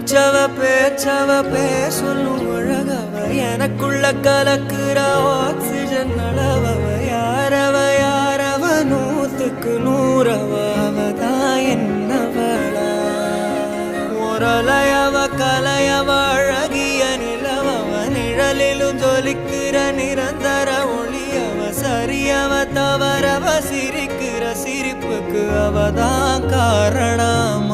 மூச்சவ பேச்சவ பேசொல்லும் அழகவ எனக்குள்ள கலக்குற ஆக்சிஜன் அளவவ யாரவ யாரவ 100க்கு 100 அவதான் என்னவளா ஒரலையவ கலையவ அழகிய நிலவவ நிழலிலும் ஜொலிக்கிற நிரந்தர ஒளியவ சரியவ தவறவ சிரிக்கிற சிரிப்புக்கு அவதான் காரணம்